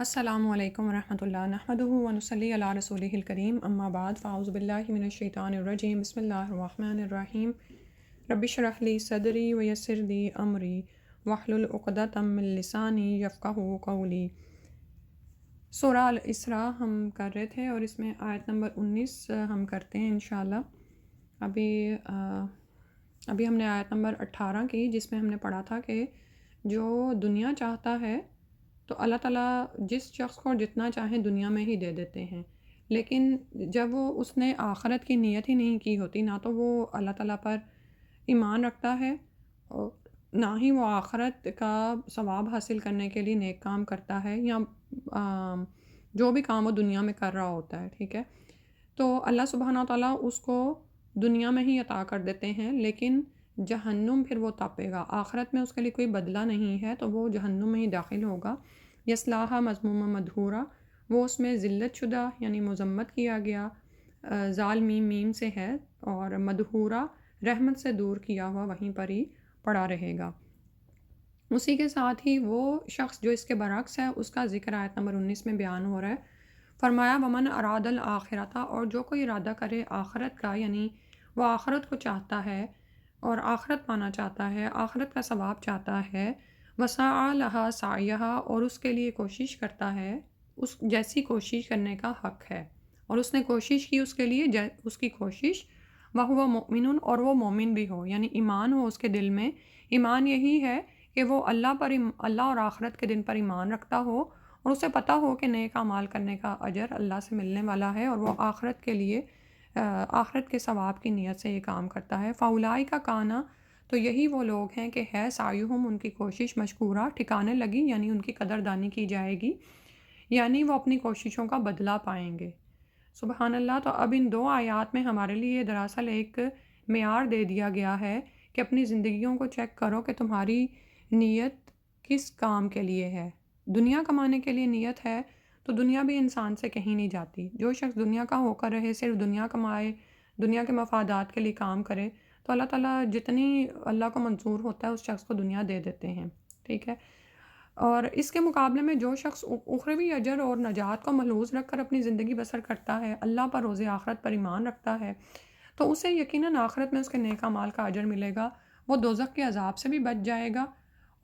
السلام علیکم ورحمۃ اللہ نحمدہ ونصلی علی رسولہ الکریم اما بعد فاعوذ باللہ من الشیطان الرجیم بسم اللہ الرحمن الرحیم رب اشرح لی صدری ویسر لی امری واحلل عقدۃ من لسانی یفقہوا قولی۔ سورہ الاسراء ہم کر رہے تھے اور اس میں آیت نمبر 19 ہم کرتے ہیں انشاءاللہ۔ ابھی ہم نے آیت نمبر 18 کی، جس میں ہم نے پڑھا تھا کہ جو دنیا چاہتا ہے تو اللہ تعالیٰ جس شخص کو جتنا چاہیں دنیا میں ہی دے دیتے ہیں، لیکن جب اس نے آخرت کی نیت ہی نہیں کی ہوتی، نہ تو وہ اللہ تعالیٰ پر ایمان رکھتا ہے اور نہ ہی وہ آخرت کا ثواب حاصل کرنے کے لیے نیک کام کرتا ہے، یا جو بھی کام وہ دنیا میں کر رہا ہوتا ہے، ٹھیک ہے، تو اللہ سبحانہ و تعالیٰ اس کو دنیا میں ہی عطا کر دیتے ہیں، لیکن جہنم پھر وہ تاپے گا، آخرت میں اس کے لیے کوئی بدلہ نہیں ہے، تو وہ جہنم میں ہی داخل ہوگا۔ یصلاھا مذموما مدحورا، وہ اس میں ذلت شدہ یعنی مذمت کیا گیا، ذال میم میم سے ہے، اور مدحورا رحمت سے دور کیا ہوا وہیں پر ہی پڑا رہے گا۔ اسی کے ساتھ ہی وہ شخص جو اس کے برعکس ہے، اس کا ذکر آیت نمبر 19 میں بیان ہو رہا ہے۔ فرمایا ومن اراد الآخرۃ، اور جو کوئی ارادہ کرے آخرت کا، یعنی وہ آخرت کو چاہتا ہے اور آخرت پانا چاہتا ہے، آخرت کا ثواب چاہتا ہے، وسعی لہا سعیہا، اور اس کے لیے کوشش کرتا ہے، اس جیسی کوشش کرنے کا حق ہے، اور اس نے کوشش کی اس کے لیے اس کی کوشش، وہو مؤمن، اور وہ مومن بھی ہو، یعنی ایمان ہو اس کے دل میں۔ ایمان یہی ہے کہ وہ اللہ اور آخرت کے دن پر ایمان رکھتا ہو، اور اسے پتہ ہو کہ نیک اعمال کرنے کا اجر اللہ سے ملنے والا ہے، اور وہ آخرت کے لیے آخرت کے ثواب کی نیت سے یہ کام کرتا ہے۔ فاولئک کان، تو یہی وہ لوگ ہیں کہ ہے سعیہم، ان کی کوشش مشکورہ، ٹھکانے لگی، یعنی ان کی قدردانی کی جائے گی، یعنی وہ اپنی کوششوں کا بدلہ پائیں گے۔ سبحان اللہ۔ تو اب ان دو آیات میں ہمارے لیے دراصل ایک معیار دے دیا گیا ہے کہ اپنی زندگیوں کو چیک کرو کہ تمہاری نیت کس کام کے لیے ہے۔ دنیا کمانے کے لیے نیت ہے تو دنیا بھی انسان سے کہیں نہیں جاتی۔ جو شخص دنیا کا ہو کر رہے، صرف دنیا کمائے، دنیا کے مفادات کے لیے کام کرے، تو اللہ تعالیٰ جتنی اللہ کو منظور ہوتا ہے اس شخص کو دنیا دے دیتے ہیں، ٹھیک ہے۔ اور اس کے مقابلے میں جو شخص اخروی اجر اور نجات کو ملحوظ رکھ کر اپنی زندگی بسر کرتا ہے، اللہ پر، روز آخرت پر ایمان رکھتا ہے، تو اسے یقیناً آخرت میں اس کے نیک اعمال کا اجر ملے گا، وہ دوزخ کے عذاب سے بھی بچ جائے گا،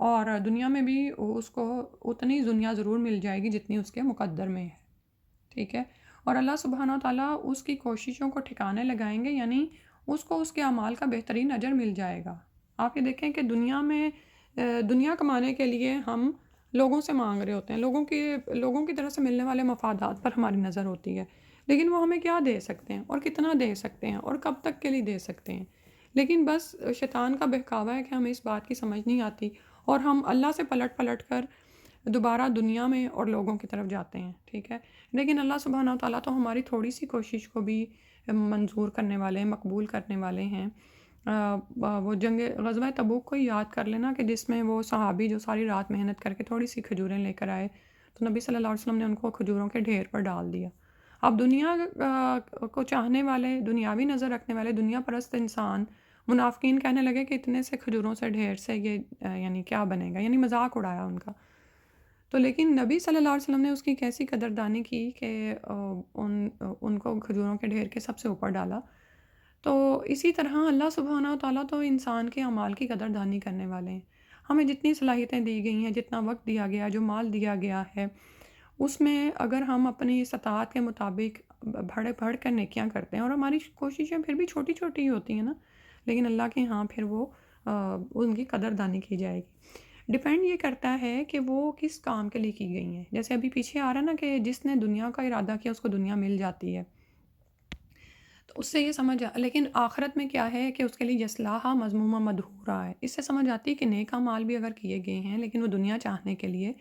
اور دنیا میں بھی اس کو اتنی دنیا ضرور مل جائے گی جتنی اس کے مقدر میں ہے، ٹھیک ہے۔ اور اللہ سبحانہ و تعالیٰ اس کی کوششوں کو ٹھکانے لگائیں گے، یعنی اس کو اس کے اعمال کا بہترین اجر مل جائے گا۔ آپ یہ دیکھیں کہ دنیا میں دنیا کمانے کے لیے ہم لوگوں سے مانگ رہے ہوتے ہیں، لوگوں کی طرف سے ملنے والے مفادات پر ہماری نظر ہوتی ہے، لیکن وہ ہمیں کیا دے سکتے ہیں اور کتنا دے سکتے ہیں اور کب تک کے لیے دے سکتے ہیں، لیکن بس شیطان کا بہکاوا ہے کہ ہمیں اس بات کی سمجھ نہیں آتی، اور ہم اللہ سے پلٹ کر دوبارہ دنیا میں اور لوگوں کی طرف جاتے ہیں، ٹھیک ہے۔ لیکن اللہ سبحانہ و تعالیٰ تو ہماری تھوڑی سی کوشش کو بھی منظور کرنے والے ہیں، مقبول کرنے والے ہیں۔ وہ غزوہ تبوک کو یاد کر لینا کہ جس میں وہ صحابی جو ساری رات محنت کر کے تھوڑی سی کھجوریں لے کر آئے، تو نبی صلی اللہ علیہ وسلم نے ان کو کھجوروں کے ڈھیر پر ڈال دیا۔ اب دنیا کو چاہنے والے، دنیاوی نظر رکھنے والے، دنیا پرست انسان، منافقین کہنے لگے کہ اتنے سے کھجوروں سے ڈھیر سے یہ یعنی کیا بنے گا، یعنی مذاق اڑایا ان کا۔ تو لیکن نبی صلی اللہ علیہ وسلم نے اس کی کیسی قدردانی کی کہ ان کو کھجوروں کے ڈھیر کے سب سے اوپر ڈالا۔ تو اسی طرح اللہ سبحانہ و تعالیٰ تو انسان کے اعمال کی قدردانی کرنے والے ہیں۔ ہمیں جتنی صلاحیتیں دی گئی ہیں، جتنا وقت دیا گیا، جو مال دیا گیا ہے، اس میں اگر ہم اپنی استطاعت کے مطابق بڑھ کر نیکیاں کرتے ہیں، اور ہماری کوششیں پھر بھی چھوٹی چھوٹی ہی ہوتی ہیں نا، لیکن اللہ کے ہاں پھر وہ ان کی قدردانی کی جائے گی۔ ڈیپینڈ یہ کرتا ہے کہ وہ کس کام کے لیے کی گئی ہیں۔ جیسے ابھی پیچھے آ رہا ہے نا کہ جس نے دنیا کا ارادہ کیا اس کو دنیا مل جاتی ہے، تو اس سے یہ سمجھ لیکن آخرت میں کیا ہے کہ اس کے لیے یصلاھا مذموما مدحورا ہے۔ اس سے سمجھ آتی ہے کہ نیک اعمال بھی اگر کیے گئے ہیں لیکن وہ دنیا چاہنے کے لیے،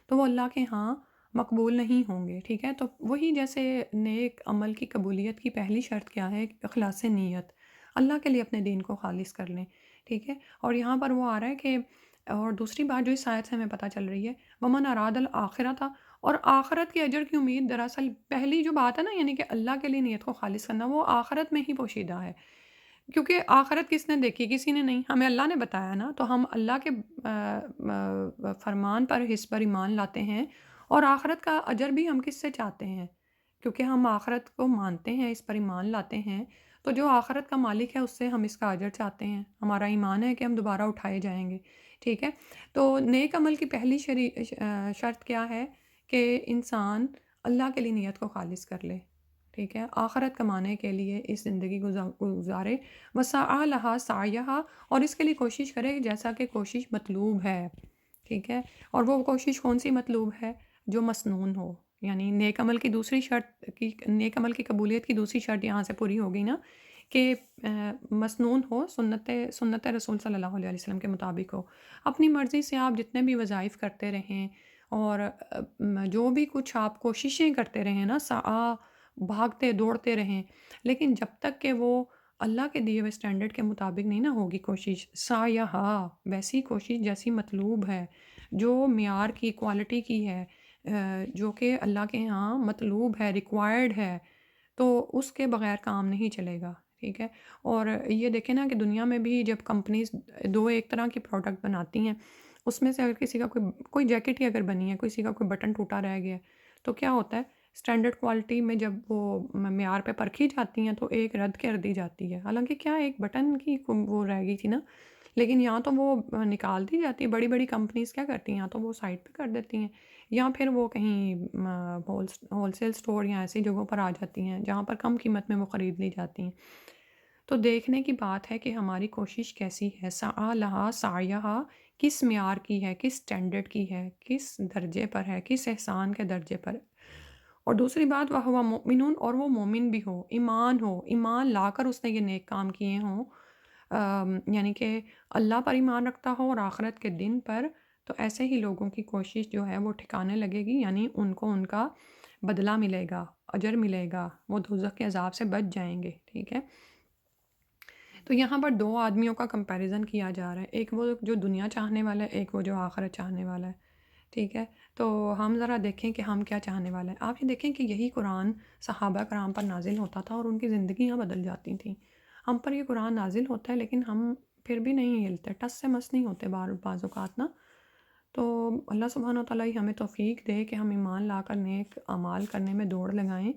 تو وہ اللہ کے ہاں مقبول نہیں ہوں گے، ٹھیک ہے۔ تو وہی جیسے نیک عمل کی قبولیت کی پہلی شرط کیا ہے، اخلاص نیت، اللہ کے لیے اپنے دین کو خالص کر لیں، ٹھیک ہے۔ اور یہاں پر وہ آ رہا ہے کہ، اور دوسری بات جو اس آیت سے ہمیں پتہ چل رہی ہے، ومن اراد الآخرۃ، اور آخرت کے اجر کی امید، دراصل پہلی جو بات ہے نا، یعنی کہ اللہ کے لیے نیت کو خالص کرنا، وہ آخرت میں ہی پوشیدہ ہے، کیونکہ آخرت کس نے دیکھی؟ کسی نے نہیں، ہمیں اللہ نے بتایا نا، تو ہم اللہ کے فرمان پر، حس پر ایمان لاتے ہیں، اور آخرت کا اجر بھی ہم کس سے چاہتے ہیں؟ کیونکہ ہم آخرت کو مانتے ہیں، اس پر ایمان لاتے ہیں، تو جو آخرت کا مالک ہے اس سے ہم اس کا اجر چاہتے ہیں۔ ہمارا ایمان ہے کہ ہم دوبارہ اٹھائے جائیں گے، ٹھیک ہے؟ تو نیک عمل کی پہلی شرط کیا ہے؟ کہ انسان اللہ کے لیے نیت کو خالص کر لے، ٹھیک ہے؟ آخرت کمانے کے لیے اس زندگی گزارے، وسعیٰ لہا سعیہا، اور اس کے لیے کوشش کرے جیسا کہ کوشش مطلوب ہے، ٹھیک ہے؟ اور وہ کوشش کون سی مطلوب ہے؟ جو مسنون ہو، یعنی نیک عمل کی دوسری شرط کی، نیک عمل کی قبولیت کی دوسری شرط یہاں سے پوری ہوگی نا، کہ مسنون ہو، سنت رسول صلی اللہ علیہ وسلم کے مطابق ہو۔ اپنی مرضی سے آپ جتنے بھی وظائف کرتے رہیں اور جو بھی کچھ آپ کوششیں کرتے رہیں نا، بھاگتے دوڑتے رہیں، لیکن جب تک کہ وہ اللہ کے دیے ہوئے اسٹینڈرڈ کے مطابق نہیں نہ ہوگی کوشش، سعیہا، ویسی کوشش جیسی مطلوب ہے، جو معیار کی، کوالٹی کی ہے، جو کہ اللہ کے ہاں مطلوب ہے، ریکوائرڈ ہے، تو اس کے بغیر کام نہیں چلے گا، ٹھیک ہے؟ اور یہ دیکھیں نا کہ دنیا میں بھی جب کمپنیز دو ایک طرح کی پروڈکٹ بناتی ہیں، اس میں سے اگر کسی کا کوئی جیکٹ ہی اگر بنی ہے، کسی کا کوئی بٹن ٹوٹا رہ گیا ہے، تو کیا ہوتا ہے؟ اسٹینڈرڈ کوالٹی میں جب وہ معیار پہ پرکھی جاتی ہیں تو ایک رد کر دی جاتی ہے، حالانکہ کیا ایک بٹن کی وہ رہ گئی تھی نا، لیکن یہاں تو وہ نکال دی جاتی ہے۔ بڑی بڑی کمپنیز کیا کرتی ہیں، یا تو وہ سائٹ پہ کر دیتی ہیں، یا پھر وہ کہیں ہول سیل اسٹور یا ایسی جگہوں پر آ جاتی ہیں جہاں پر کم قیمت میں وہ خرید لی جاتی ہیں۔ تو دیکھنے کی بات ہے کہ ہماری کوشش کیسی ہے، سعیٰ لہا سعیہا، کس معیار کی ہے، کس اسٹینڈرڈ کی ہے، کس درجے پر ہے، کس احسان کے درجے پر۔ اور دوسری بات، وَهُوَ مُؤْمِنٌ، اور وہ مومن بھی ہو، ایمان لا کر اس نے یہ نیک کام کیے ہوں، یعنی کہ اللہ پر ایمان رکھتا ہو اور آخرت کے دن پر، تو ایسے ہی لوگوں کی کوشش جو ہے وہ ٹھکانے لگے گی، یعنی ان کو ان کا بدلہ ملے گا، اجر ملے گا، وہ دوزخ کے عذاب سے بچ جائیں گے، ٹھیک ہے؟ تو یہاں پر دو آدمیوں کا کمپیریزن کیا جا رہا ہے، ایک وہ جو دنیا چاہنے والا ہے، ایک وہ جو آخرت چاہنے والا ہے، ٹھیک ہے؟ تو ہم ذرا دیکھیں کہ ہم کیا چاہنے والے ہیں۔ آپ یہ دیکھیں کہ یہی قرآن صحابہ کرام پر نازل ہوتا تھا اور ان کی زندگیاں بدل جاتی تھیں۔ ہم پر یہ قرآن نازل ہوتا ہے لیکن ہم پھر بھی نہیں ہلتے، ٹس سے مس نہیں ہوتے بعض اوقات نا۔ تو اللہ سبحانہ وتعالیٰ ہی ہمیں توفیق دے کہ ہم ایمان لا کر نیک اعمال کرنے میں دوڑ لگائیں۔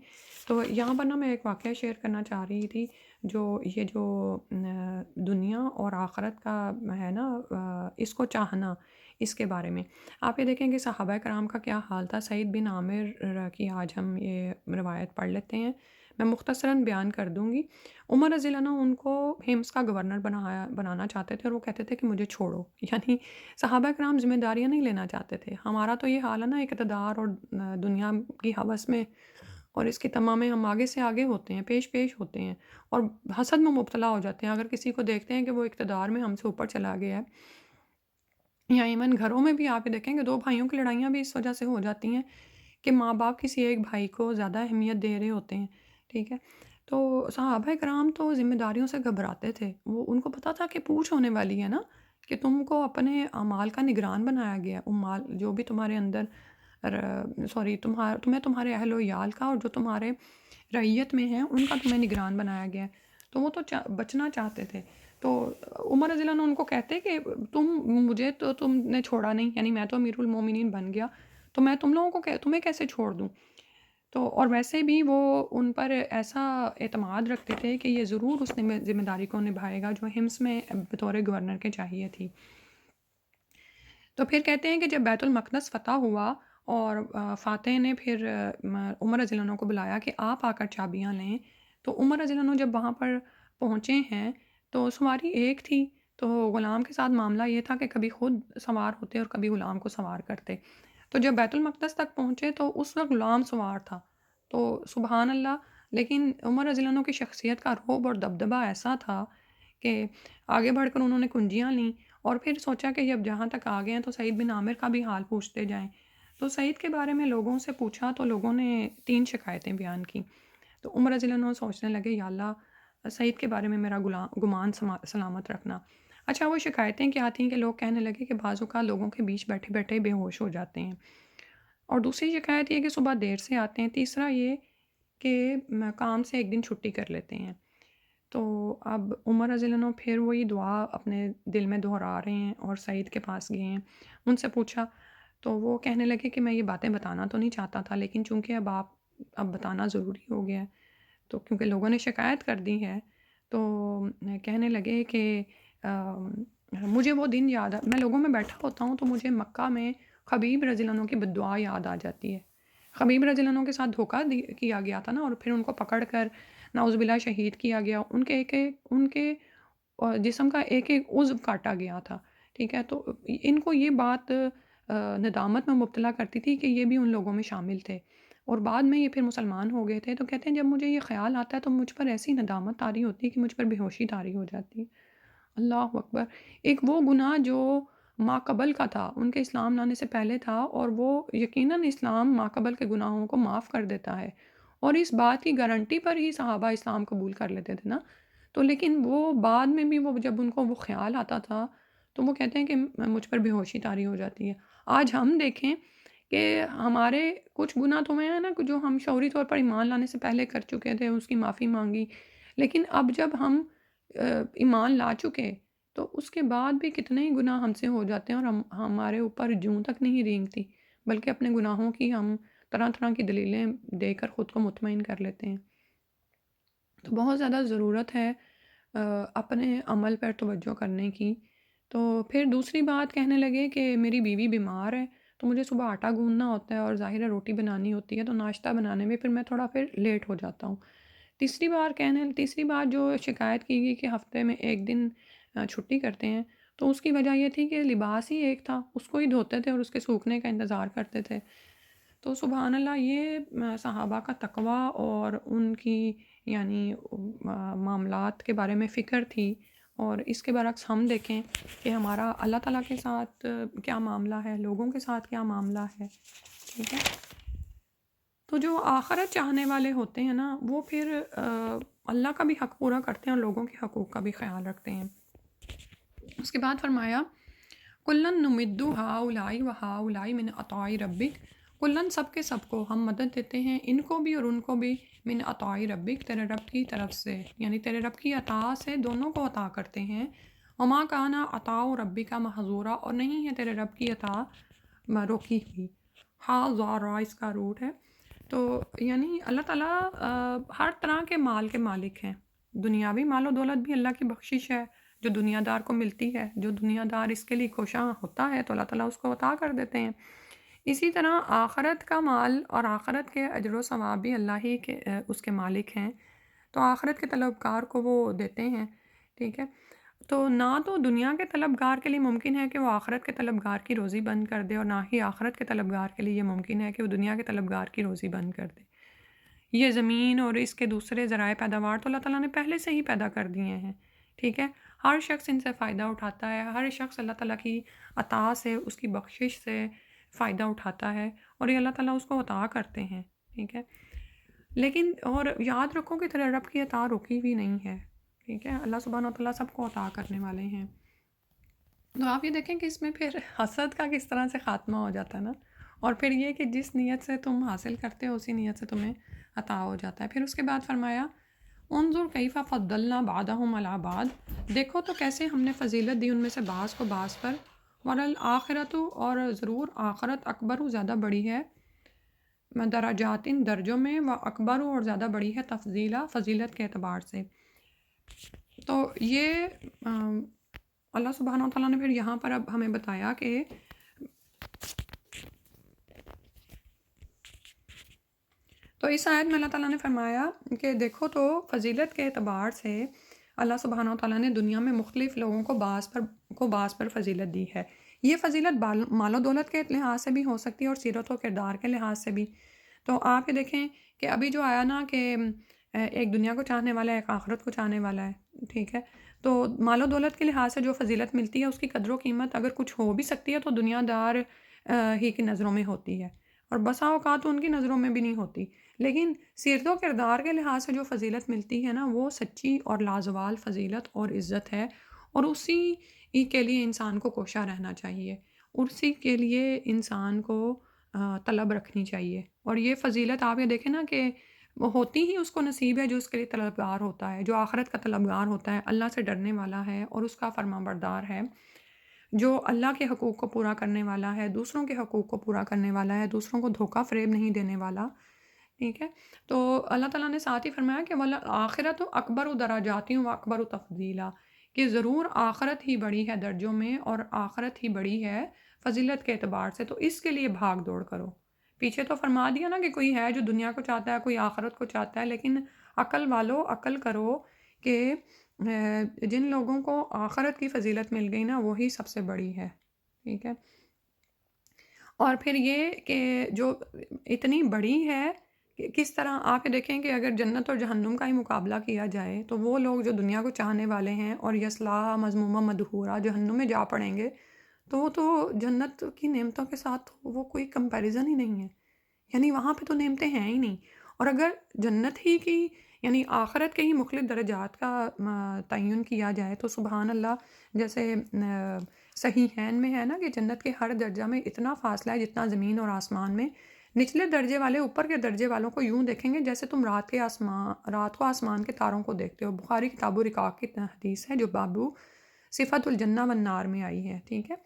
تو یہاں پر نا میں ایک واقعہ شیئر کرنا چاہ رہی تھی، یہ جو دنیا اور آخرت کا ہے نا، اس کو چاہنا، اس کے بارے میں آپ یہ دیکھیں کہ صحابہ کرام کا کیا حال تھا۔ سعید بن عامر کی آج ہم یہ روایت پڑھ لیتے ہیں، میں مختصراً بیان کر دوں گی۔ عمر رضی اللہ عنہ ان کو ہمس کا گورنر بنانا چاہتے تھے، اور وہ کہتے تھے کہ مجھے چھوڑو، یعنی صحابہ کرام ذمہ داریاں نہیں لینا چاہتے تھے۔ ہمارا تو یہ حال ہے نا، اقتدار اور دنیا کی ہوس میں اور اس کی تمام میں ہم آگے سے آگے ہوتے ہیں، پیش ہوتے ہیں، اور حسد میں مبتلا ہو جاتے ہیں۔ اگر کسی کو دیکھتے ہیں کہ وہ اقتدار میں ہم سے اوپر چلا گیا ہے، یا ایون گھروں میں بھی آپ یہ دیکھیں کہ دو بھائیوں کی لڑائیاں بھی اس وجہ سے ہو جاتی ہیں کہ ماں باپ کسی ایک بھائی کو زیادہ اہمیت دے رہے ہوتے ہیں، ٹھیک ہے؟ تو صحابہ کرام تو ذمہ داریوں سے گھبراتے تھے، وہ ان کو پتہ تھا کہ پوچھ ہونے والی ہے نا، کہ تم کو اپنے اعمال کا نگران بنایا گیا ہے، اعمال جو بھی تمہارے اندر تمہیں تمہارے اہل و عیال کا اور جو تمہارے رعیت میں ہیں ان کا تمہیں نگران بنایا گیا ہے۔ تو وہ تو بچنا چاہتے تھے۔ تو عمر رضی اللہ عنہ ان کو کہتے کہ مجھے تو تم نے چھوڑا نہیں، یعنی میں تو امیر المومنین بن گیا، تو میں تم لوگوں کو تمہیں کیسے چھوڑ دوں؟ تو اور ویسے بھی وہ ان پر ایسا اعتماد رکھتے تھے کہ یہ ضرور اس نے ذمہ داری کو نبھائے گا جو ہمس میں بطور گورنر کے چاہیے تھی۔ تو پھر کہتے ہیں کہ جب بیت المقدس فتح ہوا اور فاتح نے پھر عمر رضی اللہ عنہ کو بلایا کہ آپ آ کر چابیاں لیں، تو عمر رضی اللہ عنہ جب وہاں پر پہنچے ہیں تو سواری ایک تھی، تو غلام کے ساتھ معاملہ یہ تھا کہ کبھی خود سوار ہوتے اور کبھی غلام کو سوار کرتے۔ تو جب بیت المقدس تک پہنچے تو اس وقت غلام سوار تھا، تو سبحان اللہ، لیکن عمر رضی اللہ عنہ کی شخصیت کا رعب اور دبدبہ ایسا تھا کہ آگے بڑھ کر انہوں نے کنجیاں لیں اور پھر سوچا کہ جب جہاں تک آ گئے ہیں تو سعید بن عامر کا بھی حال پوچھتے جائیں۔ تو سعید کے بارے میں لوگوں سے پوچھا تو لوگوں نے 3 شکایتیں بیان کی۔ تو عمر رضی اللہ عنہ سوچنے لگے، یا اللہ، سعید کے بارے میں میرا گمان سلامت رکھنا۔ اچھا، وہ شکایتیں کیا تھیں کہ لوگ کہنے لگے کہ بعض اوقات لوگوں کے بیچ بیٹھے بیٹھے بے ہوش ہو جاتے ہیں، اور دوسری شکایت یہ کہ صبح دیر سے آتے ہیں، تیسرا یہ کہ کام سے ایک دن چھٹی کر لیتے ہیں۔ تو اب عمر رضی اللہ عنہ پھر وہی دعا اپنے دل میں دہرا رہے ہیں اور سعید کے پاس گئے ہیں، ان سے پوچھا تو وہ کہنے لگے کہ میں یہ باتیں بتانا تو نہیں چاہتا تھا، لیکن چونکہ اب بتانا ضروری ہو گیا ہے، تو کیونکہ لوگوں نے شکایت کر دی ہے، تو کہنے لگے کہ مجھے وہ دن یاد میں لوگوں میں بیٹھا ہوتا ہوں تو مجھے مکہ میں خبیب رضی اللہ عنہ کی بددعا یاد آ جاتی ہے۔ خبیب رضی اللہ عنہ کے ساتھ دھوکہ کیا گیا تھا نا، اور پھر ان کو پکڑ کر نعوذ باللہ شہید کیا گیا، ان کے جسم کا ایک ایک عضو کاٹا گیا تھا، ٹھیک ہے؟ تو ان کو یہ بات ندامت میں مبتلا کرتی تھی کہ یہ بھی ان لوگوں میں شامل تھے، اور بعد میں یہ پھر مسلمان ہو گئے تھے، تو کہتے ہیں جب مجھے یہ خیال آتا ہے تو مجھ پر ایسی ندامت طاری ہوتی ہے کہ مجھ پر بے ہوشی طاری ہو جاتی ہے۔ اللہ اکبر! ایک وہ گناہ جو ماقبل کا تھا، ان کے اسلام لانے سے پہلے تھا، اور وہ یقیناً اسلام ماقبل کے گناہوں کو معاف کر دیتا ہے، اور اس بات کی گارنٹی پر ہی صحابہ اسلام قبول کر لیتے تھے نا۔ تو لیکن وہ بعد میں بھی وہ جب ان کو وہ خیال آتا تھا تو وہ کہتے ہیں کہ مجھ پر بے ہوشی طاری ہو جاتی ہے۔ آج ہم دیکھیں کہ ہمارے کچھ گناہ تو ہیں نا جو ہم شعوری طور پر ایمان لانے سے پہلے کر چکے تھے، اس کی معافی مانگی، لیکن اب جب ہم ایمان لا چکے تو اس کے بعد بھی کتنے ہی گناہ ہم سے ہو جاتے ہیں، اور ہمارے اوپر جوں تک نہیں رینگتی، بلکہ اپنے گناہوں کی ہم طرح طرح کی دلیلیں دے کر خود کو مطمئن کر لیتے ہیں۔ تو بہت زیادہ ضرورت ہے اپنے عمل پر توجہ کرنے کی۔ تو پھر دوسری بات کہنے لگے کہ میری بیوی بیمار ہے، تو مجھے صبح آٹا گوندنا ہوتا ہے اور ظاہر ہے روٹی بنانی ہوتی ہے، تو ناشتہ بنانے میں پھر میں تھوڑا لیٹ ہو جاتا ہوں۔ تیسری بات جو شکایت کی گئی کہ ہفتے میں ایک دن چھٹی کرتے ہیں، تو اس کی وجہ یہ تھی کہ لباس ہی ایک تھا، اس کو ہی دھوتے تھے اور اس کے سوکھنے کا انتظار کرتے تھے۔ تو سبحان اللہ، یہ صحابہ کا تقویٰ اور ان کی یعنی معاملات کے بارے میں فکر تھی، اور اس کے برعکس ہم دیکھیں کہ ہمارا اللہ تعالیٰ کے ساتھ کیا معاملہ ہے، لوگوں کے ساتھ کیا معاملہ ہے، ٹھیک ہے؟ تو جو آخرت چاہنے والے ہوتے ہیں نا، وہ پھر اللہ کا بھی حق پورا کرتے ہیں اور لوگوں کے حقوق کا بھی خیال رکھتے ہیں۔ اس کے بعد فرمایا کلن نمد ہؤلاء و ہؤلاء من عطاء ربک، کلن سب کے سب کو ہم مدد دیتے ہیں، ان کو بھی اور ان کو بھی، من عطاء ربک تیرے رب کی طرف سے، یعنی تیرے رب کی عطا سے دونوں کو عطا کرتے ہیں۔ وما کان عطاء ربک محظورا، اور نہیں ہے تیرے رب کی عطا روکی ہوئی۔ ہا زارا اس کا روٹ ہے، تو یعنی اللہ تعالیٰ ہر طرح کے مال کے مالک ہیں، دنیاوی مال و دولت بھی اللہ کی بخشش ہے جو دنیا دار کو ملتی ہے، جو دنیا دار اس کے لیے کوشاں ہوتا ہے تو اللہ تعالیٰ اس کو عطا کر دیتے ہیں۔ اسی طرح آخرت کا مال اور آخرت کے اجر و ثواب بھی اللہ ہی کے اس کے مالک ہیں، تو آخرت کے طلبگار کو وہ دیتے ہیں، ٹھیک ہے؟ تو نہ تو دنیا کے طلبگار کے لیے ممکن ہے کہ وہ آخرت کے طلبگار کی روزی بند کر دے، اور نہ ہی آخرت کے طلبگار کے لیے یہ ممکن ہے کہ وہ دنیا کے طلبگار کی روزی بند کر دے۔ یہ زمین اور اس کے دوسرے ذرائع پیداوار تو اللہ تعالیٰ نے پہلے سے ہی پیدا کر دیے ہیں، ٹھیک ہے؟ ہر شخص ان سے فائدہ اٹھاتا ہے، ہر شخص اللہ تعالیٰ کی عطا سے، اس کی بخشش سے فائدہ اٹھاتا ہے، اور یہ اللہ تعالیٰ اس کو عطا کرتے ہیں، ٹھیک ہے؟ لیکن اور یاد رکھو کہ تیرے رب کی عطا رکی ہوئی نہیں ہے، ٹھیک ہے؟ اللہ سبحانہ و تعالیٰ سب کو عطا کرنے والے ہیں۔ تو آپ یہ دیکھیں کہ اس میں پھر حسد کا کس طرح سے خاتمہ ہو جاتا ہے نا، اور پھر یہ کہ جس نیت سے تم حاصل کرتے ہو اسی نیت سے تمہیں عطا ہو جاتا ہے۔ پھر اس کے بعد فرمایا انظر کیف فضلنا بعضهم علی بعض، دیکھو تو کیسے ہم نے فضیلت دی ان میں سے بعض کو بعض پر، وللآخرۃ، اور ضرور آخرت، اکبر، زیادہ بڑی ہے، درجات، درجوں میں، و اکبر، اور زیادہ بڑی ہے، تفضیلا، فضیلت کے اعتبار سے۔ تو یہ اللہ سبحانہ و تعالیٰ نے پھر یہاں پر اب ہمیں بتایا کہ تو اس آیت میں اللہ تعالیٰ نے فرمایا کہ دیکھو تو فضیلت کے اعتبار سے اللہ سبحانہ و تعالیٰ نے دنیا میں مختلف لوگوں کو بعض پر فضیلت دی ہے۔ یہ فضیلت مال و دولت کے لحاظ سے بھی ہو سکتی ہے اور سیرت و کردار کے لحاظ سے بھی۔ تو آپ یہ دیکھیں کہ ابھی جو آیا نا کہ ایک دنیا کو چاہنے والا ہے، ایک آخرت کو چاہنے والا ہے، ٹھیک ہے؟ تو مال و دولت کے لحاظ سے جو فضیلت ملتی ہے اس کی قدر و قیمت اگر کچھ ہو بھی سکتی ہے تو دنیا دار ہی کی نظروں میں ہوتی ہے، اور بسا اوقات ان کی نظروں میں بھی نہیں ہوتی، لیکن سیرت و کردار کے لحاظ سے جو فضیلت ملتی ہے نا، وہ سچی اور لازوال فضیلت اور عزت ہے، اور اسی کے لیے انسان کو کوشاں رہنا چاہیے، اسی کے لیے انسان کو طلب رکھنی چاہیے۔ اور یہ فضیلت آپ یہ دیکھیں نا کہ وہ ہوتی ہی اس کو نصیب ہے جو اس کے لیے طلبگار ہوتا ہے، جو آخرت کا طلبگار ہوتا ہے، اللہ سے ڈرنے والا ہے اور اس کا فرما بردار ہے۔ جو اللہ کے حقوق کو پورا کرنے والا ہے، دوسروں کے حقوق کو پورا کرنے والا ہے، دوسروں کو دھوکہ فریب نہیں دینے والا، ٹھیک ہے۔ تو اللہ تعالیٰ نے ساتھ ہی فرمایا کہ وَالْآخِرَةُ أَكْبَرُ دَرَجَاتٍ وَأَكْبَرُ تَفْضِيلًا، کہ ضرور آخرت ہی بڑی ہے درجوں میں، اور آخرت ہی بڑی ہے فضیلت کے اعتبار سے، تو اس کے لیے بھاگ دوڑ کرو۔ پیچھے تو فرما دیا نا کہ کوئی ہے جو دنیا کو چاہتا ہے، کوئی آخرت کو چاہتا ہے، لیکن عقل والو عقل کرو کہ جن لوگوں کو آخرت کی فضیلت مل گئی نا وہی سب سے بڑی ہے، ٹھیک ہے۔ اور پھر یہ کہ جو اتنی بڑی ہے کہ کس طرح آپ یہ دیکھیں کہ اگر جنت اور جہنم کا ہی مقابلہ کیا جائے تو وہ لوگ جو دنیا کو چاہنے والے ہیں اور یصلاھا مذموما مدحورا جہنم میں جا پڑیں گے، تو وہ تو جنت کی نعمتوں کے ساتھ وہ کوئی کمپیریزن ہی نہیں ہے، یعنی وہاں پہ تو نعمتیں ہیں ہی نہیں۔ اور اگر جنت ہی کی یعنی آخرت کے ہی مختلف درجات کا تعین کیا جائے تو سبحان اللہ، جیسے صحیحین میں ہے نا کہ جنت کے ہر درجہ میں اتنا فاصلہ ہے جتنا زمین اور آسمان میں، نچلے درجے والے اوپر کے درجے والوں کو یوں دیکھیں گے جیسے تم رات کو آسمان کے تاروں کو دیکھتے ہو۔ بخاری کتاب و رقاق کی حدیث ہے جو بابو صفت الجنہ والنار میں آئی ہے، ٹھیک ہے۔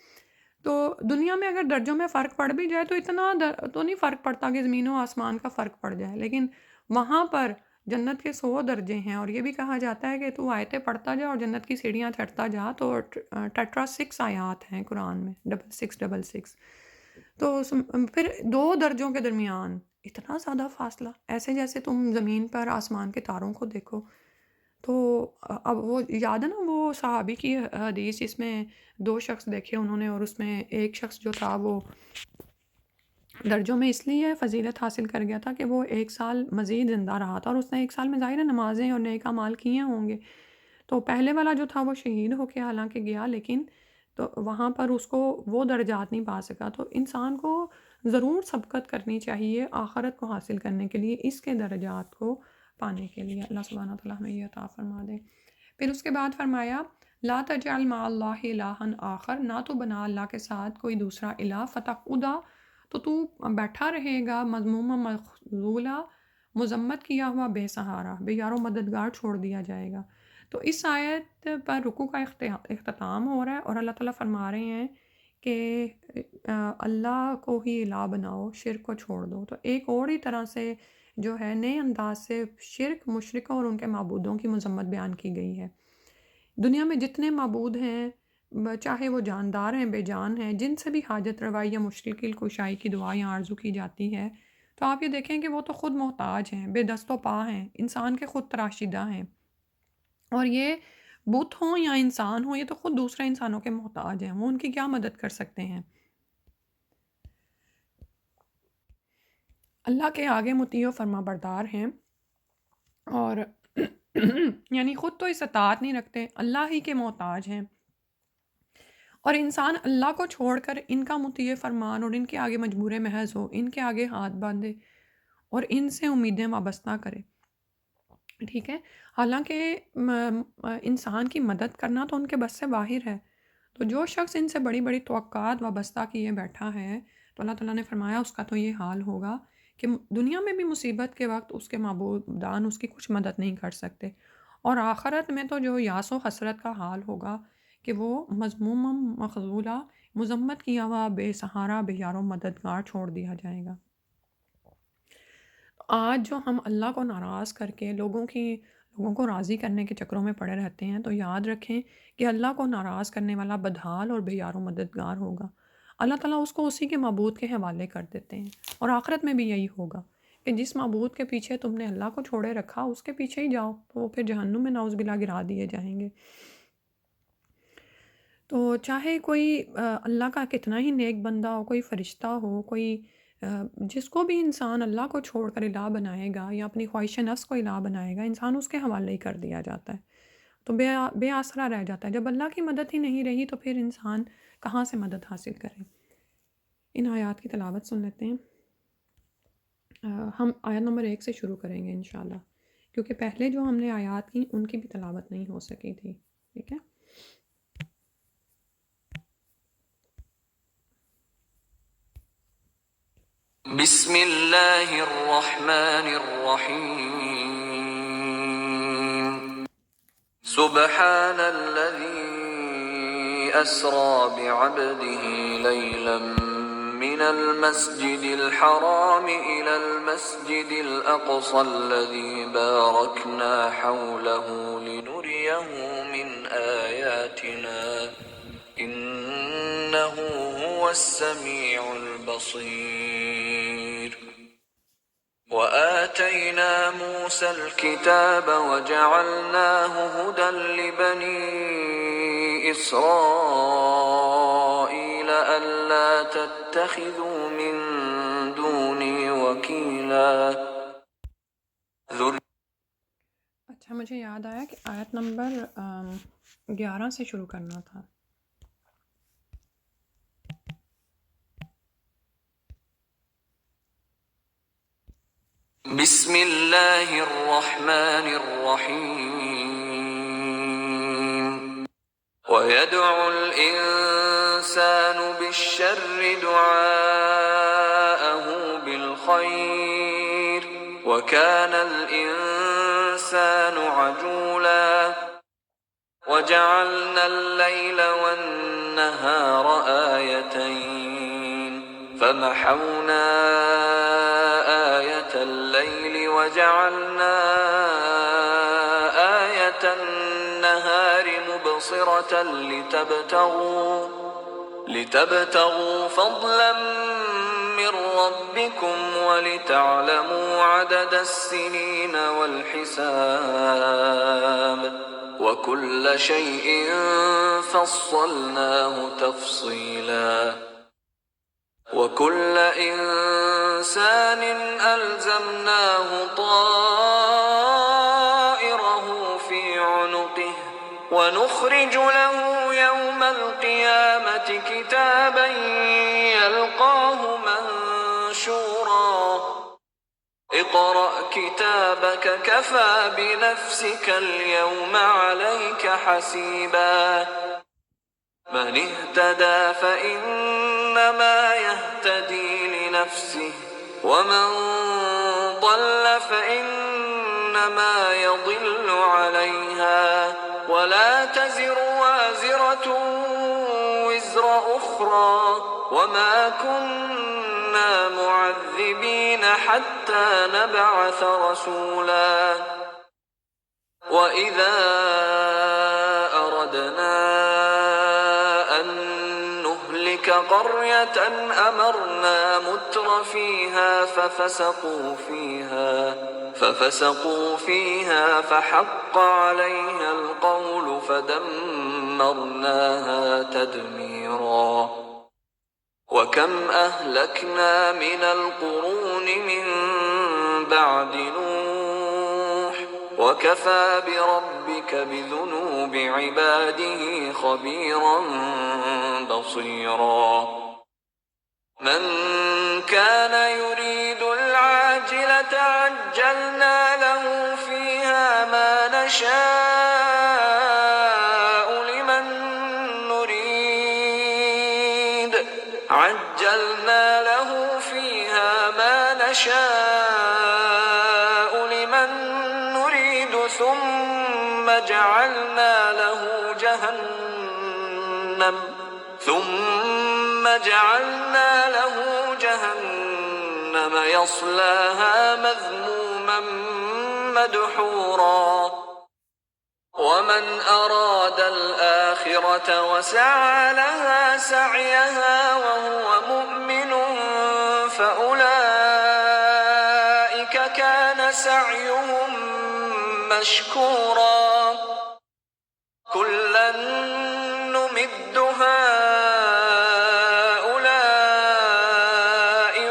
تو دنیا میں اگر درجوں میں فرق پڑ بھی جائے تو اتنا تو نہیں فرق پڑتا کہ زمین و آسمان کا فرق پڑ جائے، لیکن وہاں پر جنت کے 100 درجے ہیں، اور یہ بھی کہا جاتا ہے کہ تو آیتیں پڑھتا جا اور جنت کی سیڑھیاں چڑھتا جا، تو ٹیٹرا 6 آیات ہیں قرآن میں، 666۔ تو پھر 2 درجوں کے درمیان اتنا زیادہ فاصلہ، ایسے جیسے تم زمین پر آسمان کے تاروں کو دیکھو۔ تو اب وہ یاد ہے نا وہ صحابی کی حدیث جس میں 2 شخص دیکھے انہوں نے، اور اس میں ایک شخص جو تھا وہ درجوں میں اس لیے فضیلت حاصل کر گیا تھا کہ وہ 1 سال مزید زندہ رہا تھا، اور اس نے 1 سال میں ظاہر ہے نمازیں اور نیک اعمال کیے ہوں گے۔ تو پہلے والا جو تھا وہ شہید ہو کے حالانکہ گیا، لیکن تو وہاں پر اس کو وہ درجات نہیں پا سکا۔ تو انسان کو ضرور سبقت کرنی چاہیے آخرت کو حاصل کرنے کے لیے، اس کے درجات کو پانے کے لیے۔ اللہ سبحانہ تعالیٰ ہمیں یہ عطا فرما دے۔ پھر اس کے بعد فرمایا لا تجعل مع اللہ الہا آخر، نہ تو بنا اللہ کے ساتھ کوئی دوسرا الہ، فتقعد، تو بیٹھا رہے گا مذموما مخذولا، مذمت کیا ہوا بے سہارا، بے یار و مددگار چھوڑ دیا جائے گا۔ تو اس آیت پر رکوع کا اختتام ہو رہا ہے، اور اللہ تعالیٰ فرما رہے ہیں کہ اللہ کو ہی الہ بناؤ، شرک کو چھوڑ دو۔ تو ایک اور ہی طرح سے جو ہے نئے انداز سے شرک، مشرکوں اور ان کے معبودوں کی مذمت بیان کی گئی ہے۔ دنیا میں جتنے معبود ہیں، چاہے وہ جاندار ہیں، بے جان ہیں، جن سے بھی حاجت روائی یا مشکل کشائی کی دعا یا آرزو کی جاتی ہے، تو آپ یہ دیکھیں کہ وہ تو خود محتاج ہیں، بے دست و پا ہیں، انسان کے خود تراشیدہ ہیں، اور یہ بت ہوں یا انسان ہوں، یہ تو خود دوسرے انسانوں کے محتاج ہیں، وہ ان کی کیا مدد کر سکتے ہیں۔ اللہ کے آگے مطیع و فرما بردار ہیں، اور یعنی خود تو استطاعت نہیں رکھتے، اللہ ہی کے محتاج ہیں، اور انسان اللہ کو چھوڑ کر ان کا مطیع فرمان اور ان کے آگے مجبور محض ہو، ان کے آگے ہاتھ باندھے اور ان سے امیدیں وابستہ کرے، ٹھیک ہے۔ حالانکہ انسان کی مدد کرنا تو ان کے بس سے باہر ہے، تو جو شخص ان سے بڑی بڑی توقعات وابستہ کیے بیٹھا ہے تو اللہ تعالیٰ نے فرمایا اس کا تو یہ حال ہوگا کہ دنیا میں بھی مصیبت کے وقت اس کے معبودان اس کی کچھ مدد نہیں کر سکتے، اور آخرت میں تو جو یاس و حسرت کا حال ہوگا کہ وہ مذموما مخذولا، مذمت کیا ہوا بے سہارا، بے یار و مددگار چھوڑ دیا جائے گا۔ آج جو ہم اللہ کو ناراض کر کے لوگوں کو راضی کرنے کے چکروں میں پڑے رہتے ہیں، تو یاد رکھیں کہ اللہ کو ناراض کرنے والا بدحال اور بے یار و مددگار ہوگا۔ اللہ تعالیٰ اس کو اسی کے معبود کے حوالے کر دیتے ہیں، اور آخرت میں بھی یہی ہوگا کہ جس معبود کے پیچھے تم نے اللہ کو چھوڑے رکھا اس کے پیچھے ہی جاؤ، تو وہ پھر جہنم میں نعوذ باللہ گرا دیے جائیں گے۔ تو چاہے کوئی اللہ کا کتنا ہی نیک بندہ ہو، کوئی فرشتہ ہو، کوئی جس کو بھی انسان اللہ کو چھوڑ کر الہ بنائے گا یا اپنی خواہش نفس کو الہ بنائے گا، انسان اس کے حوالے ہی کر دیا جاتا ہے، تو بے آسرا رہ جاتا ہے۔ جب اللہ کی مدد ہی نہیں رہی تو پھر انسان کہاں سے مدد حاصل کرے۔ ان آیات کی تلاوت سن لیتے ہیں۔ ہم آیت نمبر 1 سے شروع کریں گے انشاءاللہ، کیونکہ پہلے جو ہم نے آیات کی ان کی بھی تلاوت نہیں ہو سکی تھی، ٹھیک ہے۔ بسم اللہ الرحمن الرحیم، سبحان الذي أسرى بعبده ليلا من المسجد الحرام إلى المسجد الأقصى الذي باركنا حوله لنريه من آياتنا إنه هو السميع البصير وآتينا موسى الكتاب وجعلناه هدى لبني إسرائيل ألا تتخذوا من دوني وكيلا اچھا مجھے یاد آیا کہ آیت نمبر 11 سے شروع کرنا تھا. بسم اللہ الرحمن الرحیم وَيَدْعُ الْإِنسَانُ بِالشَّرِّ دُعَاءَهُ بِالْخَيْرِ وَكَانَ الْإِنسَانُ عَجُولًا وَجَعَلْنَا اللَّيْلَ وَالنَّهَارَ آيَتَيْنِ فَمَحَوْنَا آيَةَ اللَّيْلِ وَجَعَلْنَا آيَةَ النَّهَارِ مُبْصِرَةً لِتَبْتَغُوا فَضْلًا مِّن رَّبِّكُمْ وَلِتَعْلَمُوا عَدَدَ السِّنِينَ وَالْحِسَابَ وَكُلَّ شَيْءٍ فَصَّلْنَاهُ تَفْصِيلًا وَكُلَّ إِنسَانٍ أَلْزَمْنَاهُ طَائِرَهُ فِي عُنُقِهِ وَنُخْرِجُ لَهُ يَوْمَ الْقِيَامَةِ كِتَابًا يَلْقَاهُ مَنشُورًا اقْرَأْ كِتَابَكَ كَفَى بِنَفْسِكَ الْيَوْمَ عَلَيْكَ حَسِيبًا من اهتدى فإنما يهتدي لنفسه ومن ضل فإنما يضل عليها ولا تزر وازرة وزر أخرى وما كنا معذبين حتى نبعث رسولا وإذا أردنا قرية أمرنا متر فيها ففسقوا فيها فحق عليها القول فدمرناها تدميرا وكم أهلكنا من القرون من بعد نوح وكفى بربك بذنوب عباده خبيرا بصيرا من كان يريد العاجلة عجلنا له فيها ما نشاء لمن نريد ثم جعلنا له جهنم يصلاها مذموما مدحورا ومن أراد الآخرة وسعى لها سعيها وهو مؤمن فأولئك كان سعيهم مشكورا كلا نمد هؤلاء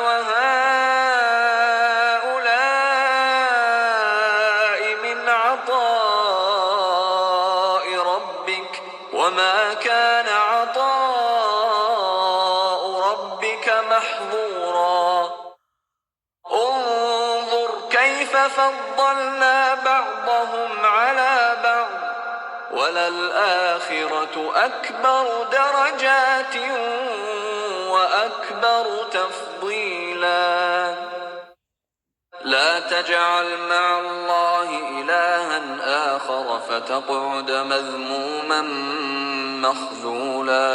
وهؤلاء من عطاء ربك وما كان عطاء ربك محظورا انظر كيف فضلنا بعضهم على بعض وللآخرة أكبر درجات وأكبر تفضيلا لا تجعل مع الله إلها آخر فتقعد مذموما مخذولا.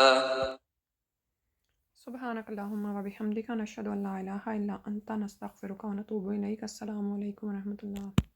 سبحانك اللهم وبحمدك نشهد أن لا إله إلا أنت نستغفرك ونتوب إليك. السلام علیکم ورحمۃ اللہ.